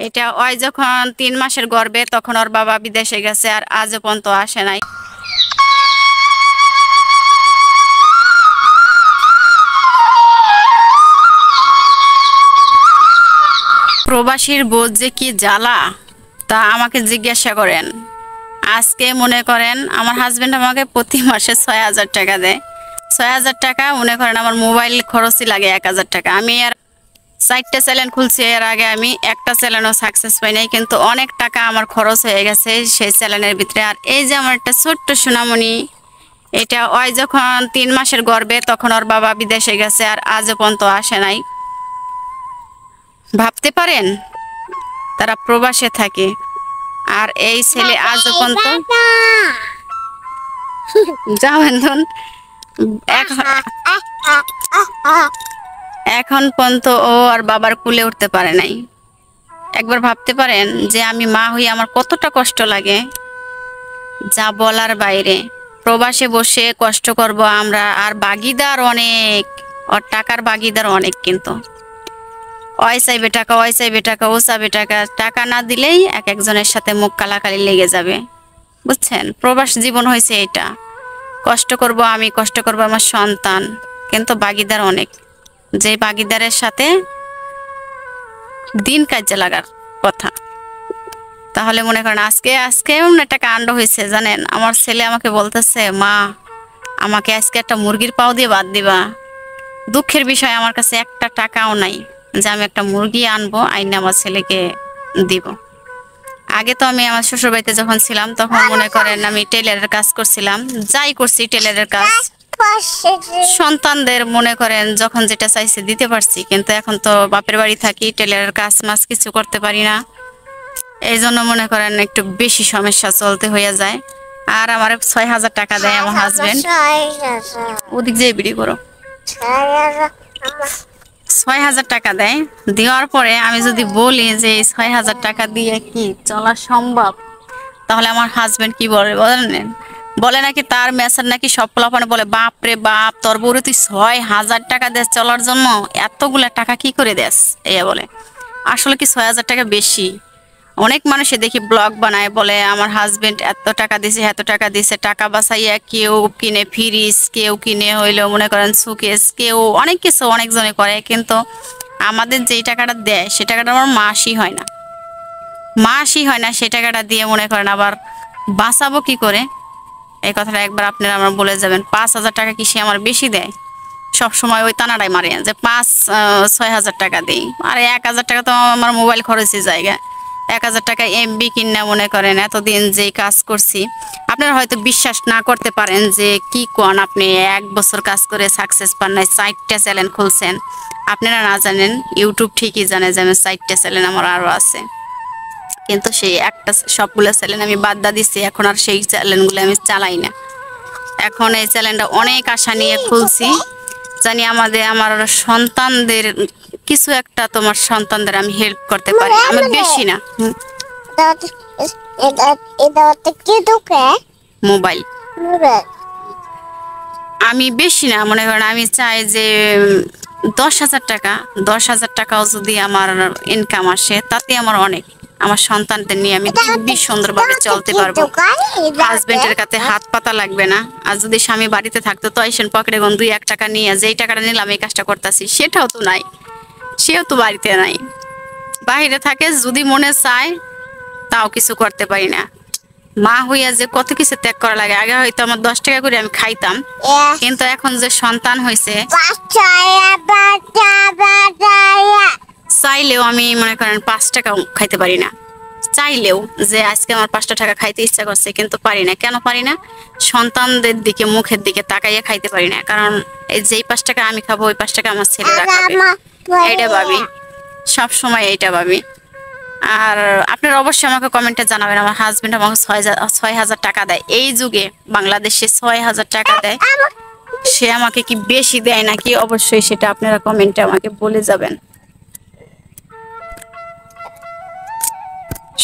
এটা ওই যখন 3 মাসের গর্ভে তখন ওর বাবা বিদেশে গেছে আর আজও পর্যন্ত আসে নাই। প্রবাসীর বোঝ যে কি জ্বালা তা আমাকে জিজ্ঞাসা করেন। আজকে মনে করেন আমার হাজবেন্ড আমাকে প্রতি মাসে 6,000 টাকা দেয়। 6,000 টাকা মনে করেন আমার মোবাইল খরচই লাগে 1,000 টাকা। আমি আর 4টা চ্যানেল খুলছি, এর আগে আমি একটা চ্যানেলও সাকসেস পাই নাই, কিন্তু অনেক টাকা আমার খরচ হয়ে গেছে সেই চ্যানেলের ভিতরে। আর এই যে আমার একটা ছোট্ট সোনামণি, এটা ওই যখন 3 মাসের গর্ভে তখন ওর বাবা বিদেশে গেছে আর আজও পর্যন্ত আসে নাই। ভাবতে পারেন তারা প্রবাসে থাকে আর এই ছেলে আজও পর্যন্ত যাবেন এখন পর্যন্ত ও আর বাবার কুলে উঠতে পারে নাই। একবার ভাবতে পারেন যে আমি মা হই আমার কতটা কষ্ট লাগে, যা বলার বাইরে। প্রবাসে বসে কষ্ট করব আমরা, আর বাগিদার অনেক, ওর টাকার বাগিদার অনেক, কিন্তু ওই চাইবে টাকা, ওই চাইবে টাকা, ও চাইবে টাকা, টাকা না দিলেই এক একজনের সাথে মুখ কালাকালি লেগে যাবে। বুঝছেন, প্রবাস জীবন হয়েছে এটা। কষ্ট করব আমি, কষ্ট করব আমার সন্তান, কিন্তু বাগিদার অনেক, যে বাগিদারের সাথে দিন কাজে লাগার কথা। তাহলে মনে করেন আজকেও একটা কাণ্ড হয়েছে জানেন। আমার ছেলে আমাকে বলতেছে, মা আমাকে আজকে একটা মুরগির পাও দিয়ে বাদ দিবা। দুঃখের বিষয় আমার কাছে একটা টাকাও নাই যে আমি একটা মুরগি আনবো, আইনে আমার ছেলেকে দিব। আগে তো আমি আমার শ্বশুর বাড়িতে যখন ছিলাম তখন মনে করেন আমি টেলারের কাজ করছিলাম, যাই করছি টেলারের কাজ, সন্তানদের মনে করেন যখন যেটা চাইছে দিতে পারছি। কিন্তু এখন তো বাপের বাড়ি থাকি, টেলারের কাজ মাছ কিছু করতে পারি না, এই জন্য মনে করেন একটু বেশি সমস্যা চলতে হয়ে যায়। আর আমার 6,000 টাকা দেয় আমার হাজবেন্ড। ওদিক যেয়ে বিড়ি করো। 6,000 টাকা দেয়। দেওয়ার পরে আমি যদি বলি যে এই 6,000 টাকা দিয়ে কি চলা সম্ভব, তাহলে আমার হাজবেন্ড কি বলে বলেন, বলে নাকি তার মেসার নাকি সব পোলাপানে বলে, বাপ রে বাপ, তোর বউরে তুই 6,000 টাকা দেস চলার জন্য, এতগুলা টাকা কি করে দেস, এই বলে। আসলে কি 6,000 টাকা বেশি? অনেক মানুষে দেখি ব্লগ বানায়, বলে আমার হাজবেন্ড এত টাকা দিছে, এত টাকা দিছে, টাকা বাঁচাইয়া কেউ কিনে ফ্রিজ, কেউ কিনে হইলো মনে করেন সুকেস, কেউ অনেক কিছু অনেকজনে করে। কিন্তু আমাদের যেই টাকাটা দেয় সে টাকাটা আমার মাসই হয় না, মাসই হয় না। সে টাকাটা দিয়ে মনে করেন আবার বাঁচাবো কি করে, এই কথাটা একবার আপনারা আমার বলে যাবেন। 5,000 টাকা কি সে আমার বেশি দেয়? সব সময় ওই টানাটাই মারে যে 5-6,000 টাকা দিই, আর 1,000 টাকা তো আমার মোবাইল খরচের জায়গা। 1,000 টাকা এমবি কিনা মনে করেন এতদিন যে কাজ করছি। আপনারা হয়তো বিশ্বাস না করতে পারেন যে কি কোন, আপনি 1 বছর কাজ করে সাকসেস পান নাই, 4টা চ্যানেল খুলছেন। আপনারা না জানেন, ইউটিউব ঠিকই জানে যে আমি 4টা চ্যানেল আমার আরও আছে, কিন্তু সেই একটা সবগুলো চ্যানেল আমি বাদ দিচ্ছি। এখন আর সেই চ্যানেলগুলো আমি চালাই না। এখন এই চ্যানেলটা অনেক আশা নিয়ে খুলছি, জানি আমার সন্তানদের কিছু একটা, তোমার সন্তানদের আমি হেল্প করতে পারি। আমি বেশি না, মোবাইল আমি বেশি না মনে করেন, আমি চাই যে 10,000 টাকা, 10,000 টাকাও যদি আমার ইনকাম আসে তাতে আমার অনেক। আমার সন্তানদের নিয়ে আমি দিব্যি সুন্দরভাবে চলতে পারবো, হাজবেন্ডের কাছে হাত পাতা লাগবে না। আর যদি স্বামী বাড়িতে থাকতো তো এসে পকেটে 2-1 টাকা নিয়ে যেই টাকাটা নিলাম এই কাজটা করতেছি, সেটাও তো নাই, সেও তো বাড়িতে নাই, বাইরে থাকে। যদি মনে চায় তাও কিছু করতে পারি না। মা হইয়া যে কত কিছু ত্যাগ করা লাগে। আগে হয়তো আমার 10 টাকা করে আমি খাইতাম, কিন্তু এখন যে সন্তান হয়েছে চাইলেও আমি মনে করেন 5 টাকা খাইতে পারি না। চাইলেও যে আজকে আমার 5টা টাকা খাইতে ইচ্ছা করছে, কিন্তু পারি না। কেন পারি না? সন্তানদের দিকে, মুখের দিকে তাকাইয়া খাইতে পারি না। কারণ এই যেই 5 টাকা আমি খাবো ওই 5 টাকা আমার ছেলেরা খাবে, এইটা ভাবি, সব সময় এইটা ভাবি। আর আপনারা অবশ্যই আমাকে কমেন্টে জানাবেন, আমার হাজবেন্ড আমাকে 6,000 টাকা দেয়, এই যুগে বাংলাদেশে 6,000 টাকা দেয়, সে আমাকে কি বেশি দেয় নাকি? অবশ্যই সেটা আপনারা কমেন্টে আমাকে বলে যাবেন।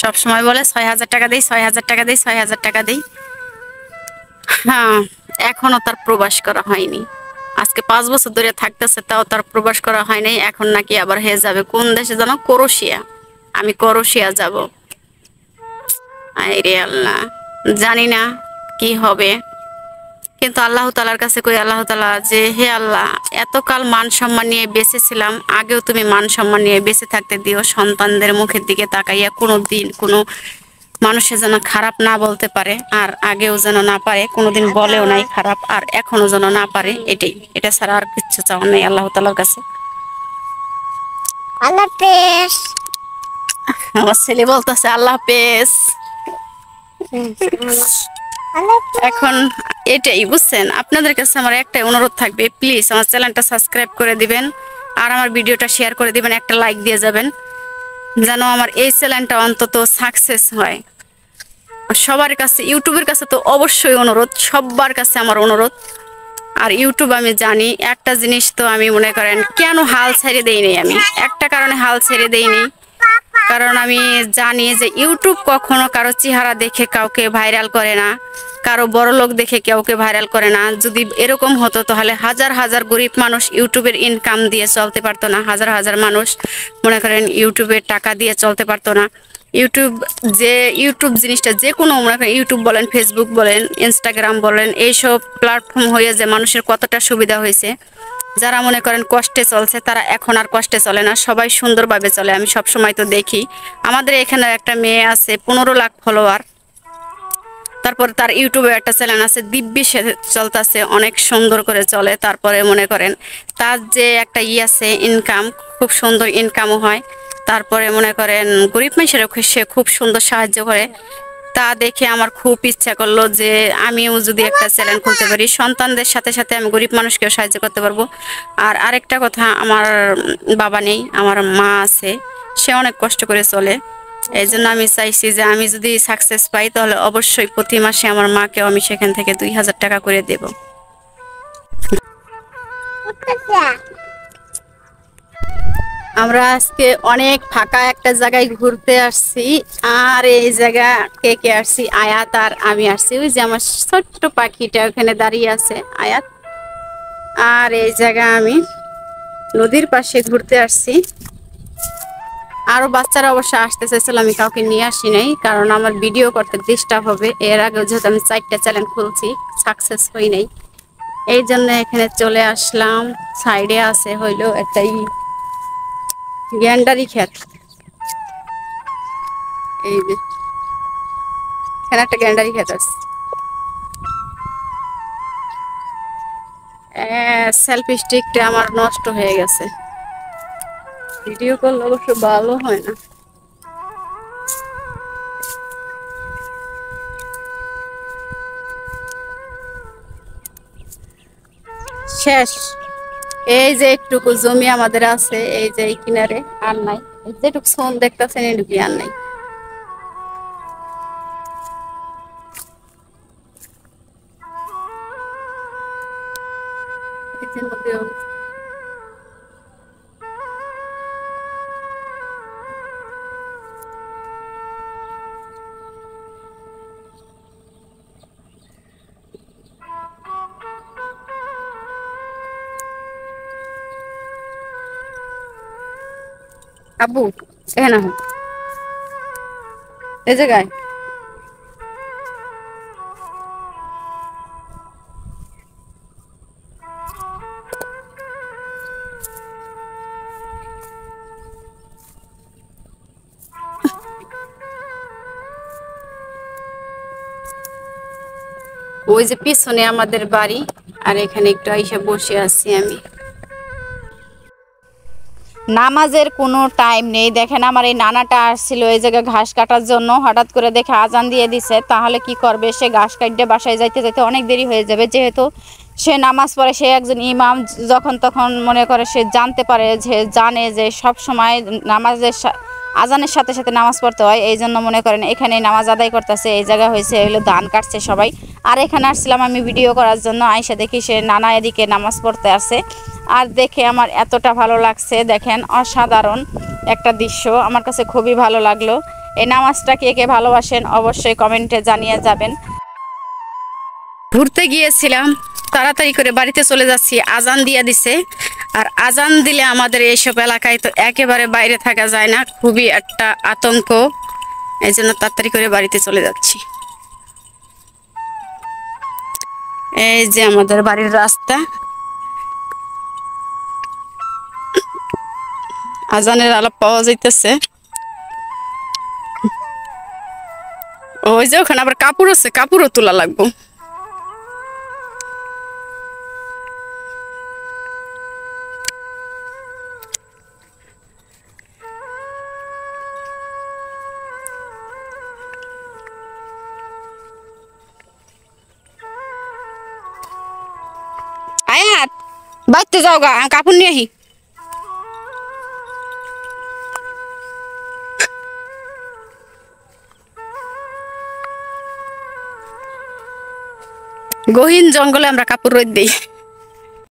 সব সময় বলে 6,000 টাকা দেই, 6,000 টাকা দেই, 6,000 টাকা দেই। হ্যাঁ, এখনো তার প্রবাস করা হয়নি। আজকে 5 বছর ধরে থাকতেছে, তাও তার প্রবাস করা হয় নাই। এখন নাকি আবার হয়ে যাবে কোন দেশে যেন, ক্রোয়েশিয়া। আমি করশিয়া যাব। আরে আল্লাহ, জানি না কি হবে, কিন্তু আল্লাহ তালার কাছে কই, আল্লাহ তালা যে হে আল্লাহ, এতকাল মান সম্মান নিয়ে বেঁচে ছিলাম, আগেও তুমি মান সম্মান নিয়ে বেঁচে থাকতে দিও। সন্তানদের মুখের দিকে তাকাইয়া কোনো দিন কোনো মানুষের যেন খারাপ না বলতে পারে, আর আগেও যেন না পারে, কোনোদিন বলেও নাই খারাপ, আর এখনো যেন না পারে। এটা ছাড়া আর কিচ্ছু চাওয়া নেই আল্লাহ তালার কাছে। আল্লাহ হাফেজ। আমার ছেলে বলতেছে আল্লাহ হাফেজ। এখন এটাই বুঝছেন, আপনাদের কাছে আমার একটাই অনুরোধ থাকবে, প্লিজ আমার চ্যানেলটা সাবস্ক্রাইব করে দিবেন, আর আমার ভিডিওটা শেয়ার করে দিবেন, একটা লাইক দিয়ে যাবেন, যেন আমার এই চ্যানেলটা অন্তত সাকসেস হয়। সবার কাছে, ইউটিউবের কাছে তো অবশ্যই অনুরোধ, সবার কাছে আমার অনুরোধ। আর ইউটিউব আমি জানি একটা জিনিস, তো আমি মনে করেন কেন হাল ছেড়ে দেইনি, আমি একটা কারণে হাল ছেড়ে দেইনি, কারণ আমি জানি যে ইউটিউব কখনো কারো চেহারা দেখে কাউকে ভাইরাল করে না, কারো বড় লোক দেখে কাউকে ভাইরাল করে না। যদি এরকম হতো তাহলে হাজার হাজার গরিব মানুষ ইউটিউবের ইনকাম দিয়ে চলতে পারতো না, হাজার হাজার মানুষ মনে করেন ইউটিউবের টাকা দিয়ে চলতে পারতো না। ইউটিউব জিনিসটা যে কোনো মনে করেন, ইউটিউব বলেন, ফেসবুক বলেন, ইনস্টাগ্রাম বলেন, এইসব প্ল্যাটফর্ম হয়ে যে মানুষের কতটা সুবিধা হয়েছে। যারা মনে করেন কষ্টে চলছে তারা এখন আর কষ্টে চলে না, সবাই সুন্দরভাবে চলে। আমি সব সময় তো দেখি আমাদের এখানে একটা মেয়ে আছে 15 লাখ ফলোয়ার, তারপর তার ইউটিউবে একটা চ্যানেল আছে দিব্যি, সে চলতেছে, অনেক সুন্দর করে চলে। তারপরে মনে করেন তার যে একটা আছে ইনকাম, খুব সুন্দর ইনকামও হয়। তারপরে মনে করেন গরিব মানুষের সে খুব সুন্দর সাহায্য করে। তা দেখে আমার খুব ইচ্ছা করলো যে আমিও যদি একটা চ্যানেল খুলতে পারি, সন্তানদের সাথে সাথে আমি গরিব মানুষকেও সাহায্য করতে পারবো। আর আরেকটা কথা, আমার বাবা নেই, আমার মা আছে, সে অনেক কষ্ট করে চলে। এই জন্য আমি চাইছি যে আমি যদি সাকসেস পাই তাহলে অবশ্যই প্রতি মাসে আমার মাকেও আমি সেখান থেকে 2000 টাকা করে দেব। আমরা আজকে অনেক ফাঁকা একটা জায়গায় ঘুরতে আসছি, আর এই জায়গা কে কে আসছি, আয়াত আর আমি আসছি। ওই যে আমার ছোট্ট পাখিটা ওখানে দাঁড়িয়ে আছে, আয়াত। আর এই জায়গা আমি নদীর পাশে ঘুরতে আসছি। আরো বাচ্চারা অবশ্য আসতে চাইছিল, আমি কাউকে নিয়ে আসি নাই, কারণ আমার ভিডিও করতে ডিস্টার্ব হবে। এর আগে যেহেতু আমি 4টা চ্যানেল খুলছি, সাকসেস হই নাই, এই জন্য এখানে চলে আসলাম। সাইডে আছে হইলো একটা গ্যান্ডারি ক্ষেত, এই যে এখানে একটা গ্যান্ডারি ক্ষেত আছে। সেলফি স্টিকটা আমার নষ্ট হয়ে গেছে, ভিডিও করলে অবশ্য ভালো হয় না। শেষ, এই যে একটুকু জমি আমাদের আছে, এই যে এই কিনারে, আর নাই। যেটুকু সোন দেখতেছেন এটুকুই, আর নাই। এই যে নদীর অবস্থা। আব্বু এখানে হো, এই জায়গায় ওই যে পিছনে আমাদের বাড়ি, আর এখানে একটু আইসা বসে আছি আমি। নামাজের কোনো টাইম নেই। দেখেন আমার এই নানাটা আসছিল এই জায়গায় ঘাস কাটার জন্য, হঠাৎ করে দেখে আজান দিয়ে দিছে, তাহলে কি করবে, সে ঘাস কাটতে বাসায় যাইতে যাইতে অনেক দেরি হয়ে যাবে। যেহেতু সে নামাজ পড়ে, সে একজন ইমাম, যখন তখন মনে করে সে জানতে পারে, যে জানে যে সব সময় নামাজের আজানের সাথে সাথে নামাজ পড়তে হয়। এই জন্য মনে করেন এখানে নামাজ আদায় করতেছে। এই জায়গা হয়েছে হলো ধান কাটছে সবাই। আর এখানে আসছিলাম আমি ভিডিও করার জন্য, আইসা দেখি সে নানা এদিকে নামাজ পড়তে আসে। আর দেখে আমার এতটা ভালো লাগছে, দেখেন অসাধারণ একটা দৃশ্য, আমার কাছে খুবই ভালো লাগলো। এই নামাজটা কে কে ভালোবাসেন অবশ্যই কমেন্টে জানিয়ে যাবেন। ঘুরতে গিয়েছিলাম, তাড়াতাড়ি করে বাড়িতে চলে যাচ্ছি, আজান দিয়ে দিছে। আর আজান দিলে আমাদের এইসব এলাকায় তো একেবারে বাইরে থাকা যায় না, খুবই একটা আতঙ্ক। এই জন্য তাড়াতাড়ি করে বাড়িতে চলে যাচ্ছি। এই যে আমাদের বাড়ির রাস্তা, আজানের আলাপ পাওয়া যাইতেছে। ওই যে ওখানে আবার কাপড় আছে, কাপড়ও তোলা লাগবো। আয়াত, বাইতে যাও গা, কাপড় নিয়ে আহি। গহীন জঙ্গলে আমরা কাপড় রোদ দিই।